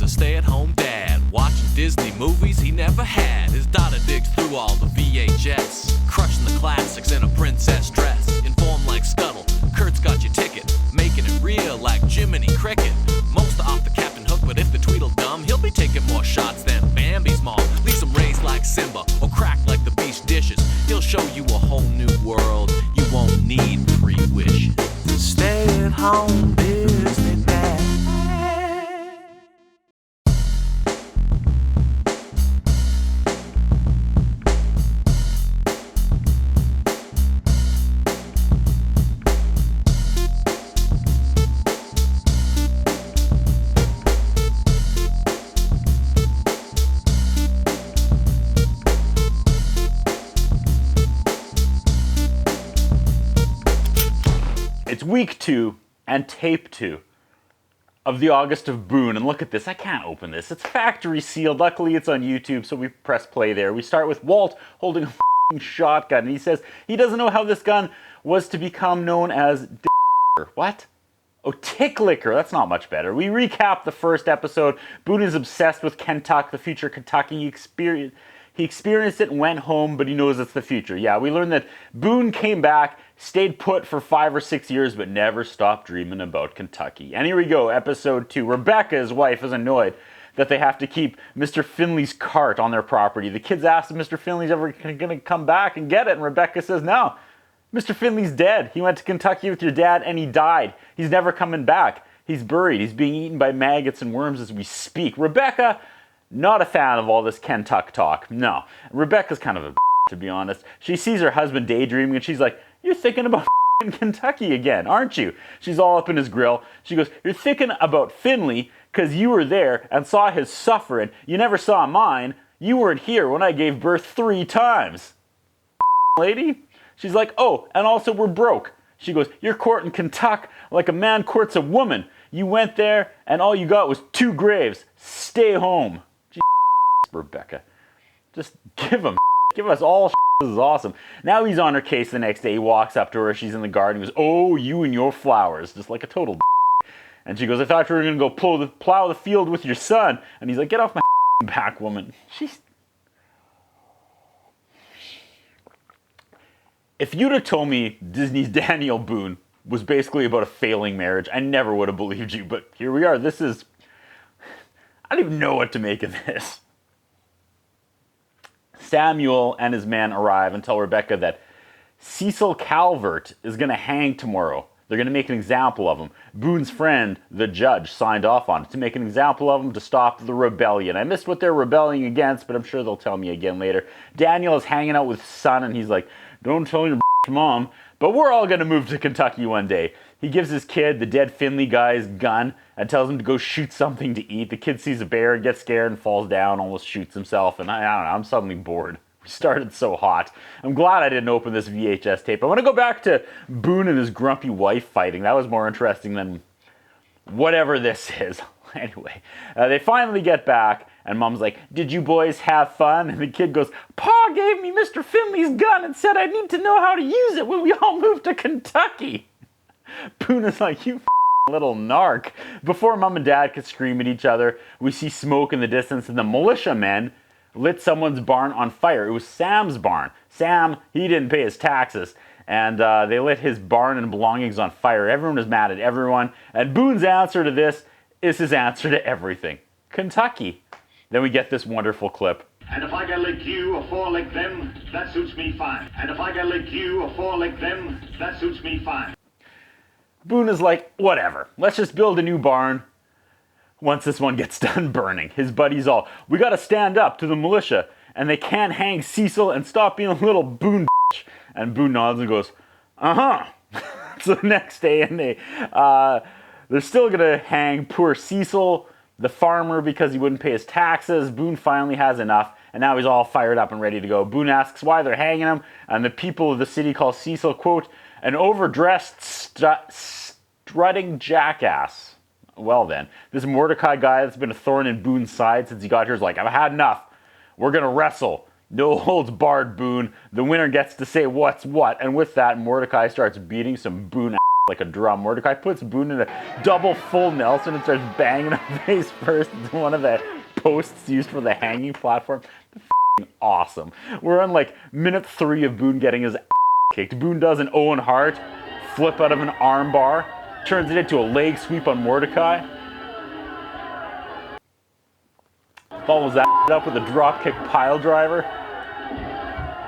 a stay-at-home dad, watching Disney movies he never had. His daughter digs through all the VHS, crushing the classics in a princess dress. Informed like Scuttle, Kurt's got your ticket, making it real like Jiminy Cricket. Most are off the Captain Hook, but if the Tweedledum, he'll be taking more shots than Bambi's mom. Leaves him raised like Simba, or cracked like the beach dishes. He'll show you a whole new world, you won't need 3 wishes. Stay at home, Disney Dad. It's week 2 and tape 2 of the August of Boone. And look at this, I can't open this. It's factory sealed. Luckily it's on YouTube, so we press play there. We start with Walt holding a f***ing shotgun. And he says he doesn't know how this gun was to become known as what? Oh, Tick Licker. That's not much better. We recap the first episode. Boone is obsessed with Kentuck, the future Kentucky. He experienced it and went home, but he knows it's the future. Yeah, we learned that Boone came back, stayed put for 5 or 6 years, but never stopped dreaming about Kentucky. And here we go, episode 2. Rebecca, his wife, is annoyed that they have to keep Mr. Finley's cart on their property. The kids ask if Mr. Finley's ever going to come back and get it, and Rebecca says, no, Mr. Finley's dead. He went to Kentucky with your dad, and he died. He's never coming back. He's buried. He's being eaten by maggots and worms as we speak. Rebecca, not a fan of all this Kentuck talk. No. Rebecca's kind of a to be honest. She sees her husband daydreaming and she's like, you're thinking about Kentucky again, aren't you? She's all up in his grill. She goes, you're thinking about Finley because you were there and saw his suffering. You never saw mine. You weren't here when I gave birth 3 times. Lady? She's like, oh, and also we're broke. She goes, you're courting Kentuck like a man courts a woman. You went there and all you got was 2 graves. Stay home. Rebecca. Just give us all. This is awesome. Now he's on her case the next day. He walks up to her. She's in the garden. He goes, oh, you and your flowers. Just like a total. And she goes, I thought you were going to go plow the field with your son. And he's like, get off my back, woman. If you'd have told me Disney's Daniel Boone was basically about a failing marriage, I never would have believed you. But here we are. I don't even know what to make of this. Samuel and his men arrive and tell Rebecca that Cecil Calvert is going to hang tomorrow. They're going to make an example of him. Boone's friend, the judge, signed off on it to make an example of him to stop the rebellion. I missed what they're rebelling against, but I'm sure they'll tell me again later. Daniel is hanging out with his son, and he's like, don't tell your mom, but we're all going to move to Kentucky one day. He gives his kid, the dead Finley guy's gun, and tells him to go shoot something to eat. The kid sees a bear, gets scared, and falls down, almost shoots himself, and I don't know, I'm suddenly bored. We started so hot. I'm glad I didn't open this VHS tape. I want to go back to Boone and his grumpy wife fighting. That was more interesting than whatever this is. Anyway, they finally get back, and Mom's like, did you boys have fun? And the kid goes, Pa gave me Mr. Finley's gun and said I need to know how to use it when we all move to Kentucky. Boone is like, you little narc. Before Mom and Dad could scream at each other, we see smoke in the distance, and the militiamen lit someone's barn on fire. It was Sam's barn. Sam, he didn't pay his taxes, and they lit his barn and belongings on fire. Everyone was mad at everyone, and Boone's answer to this is his answer to everything. Kentucky. Then we get this wonderful clip. And if I gotta lick you or 4 like them, that suits me fine. And if I gotta lick you or 4 like them, that suits me fine. Boone is like, whatever. Let's just build a new barn once this one gets done burning. His buddies all, we gotta stand up to the militia, and they can't hang Cecil and stop being a little Boone bitch. And Boone nods and goes, uh-huh. So the next day, and they're still gonna hang poor Cecil, the farmer, because he wouldn't pay his taxes. Boone finally has enough, and now he's all fired up and ready to go. Boone asks why they're hanging him, and the people of the city call Cecil, quote, an overdressed strutting jackass. Well then, this Mordecai guy that's been a thorn in Boone's side since he got here is like, I've had enough. We're gonna wrestle. No holds barred, Boone. The winner gets to say what's what. And with that, Mordecai starts beating some Boone like a drum. Mordecai puts Boone in a double full Nelson and starts banging him face first into one of the posts used for the hanging platform. Awesome. We're on like minute 3 of Boone getting his kicked. Boone does an Owen Hart flip out of an arm bar, turns it into a leg sweep on Mordecai, follows that up with a dropkick pile driver,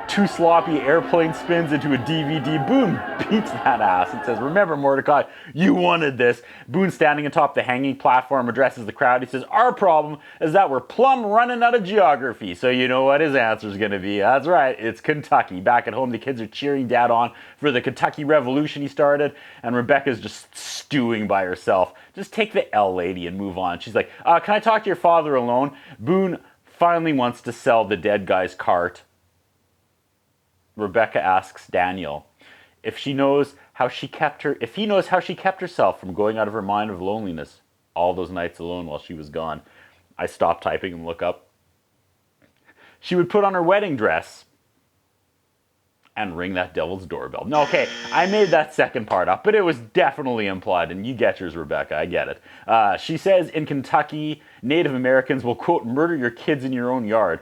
2 sloppy airplane spins into a DVD. Boone beats that ass and says, "Remember, Mordecai, you wanted this." Boone, standing atop the hanging platform, addresses the crowd. He says, "Our problem is that we're plumb running out of geography." So you know what his answer is going to be. That's right, it's Kentucky. Back at home, the kids are cheering Dad on for the Kentucky Revolution he started, and Rebecca's just stewing by herself. Just take the L, lady, and move on. She's like, "Can I talk to your father alone?" Boone finally wants to sell the dead guy's cart. Rebecca asks Daniel if he knows how she kept herself from going out of her mind of loneliness all those nights alone while she was gone. I stopped typing and look up. She would put on her wedding dress and ring that devil's doorbell. No, okay, I made that second part up, but it was definitely implied, and you get yours, Rebecca, I get it. She says in Kentucky, Native Americans will, quote, murder your kids in your own yard.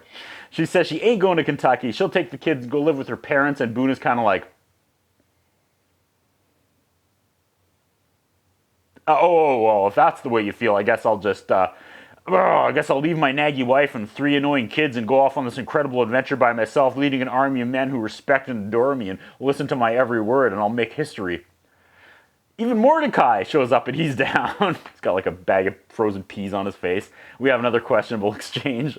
She says she ain't going to Kentucky. She'll take the kids and go live with her parents, and Boone is kind of like, if that's the way you feel, I guess I'll just, I'll leave my naggy wife and 3 annoying kids and go off on this incredible adventure by myself, leading an army of men who respect and adore me and listen to my every word, and I'll make history. Even Mordecai shows up and he's down. He's got like a bag of frozen peas on his face. We have another questionable exchange.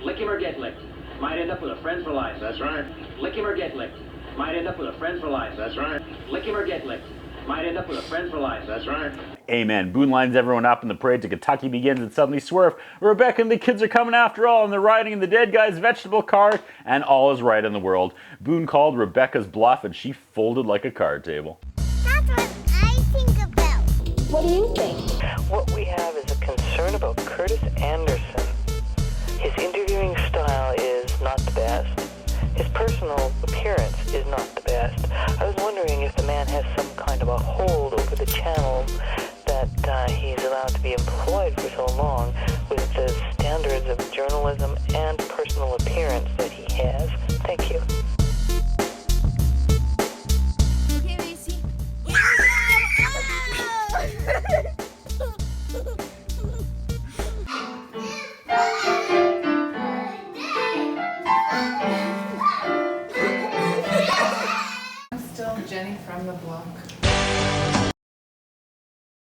Lick him or get licked. Might end up with a friend for life. That's right. Lick him or get licked. Might end up with a friend for life. That's right. Lick him or get licked. Might end up with a friend for life. That's right. Amen. Boone lines everyone up and the parade to Kentucky begins, and suddenly swerve. Rebecca and the kids are coming after all, and they're riding in the dead guy's vegetable cart, and all is right in the world. Boone called Rebecca's bluff, and she folded like a card table. That's what I think about. What do you think? What we have is a concern about Curtis Anderson. His interviewing style is not the best. His personal appearance is not the best. I was wondering if the man has some kind of a hold over the channel that he's allowed to be employed for so long with the standards of journalism and personal appearance that he has. Thank you.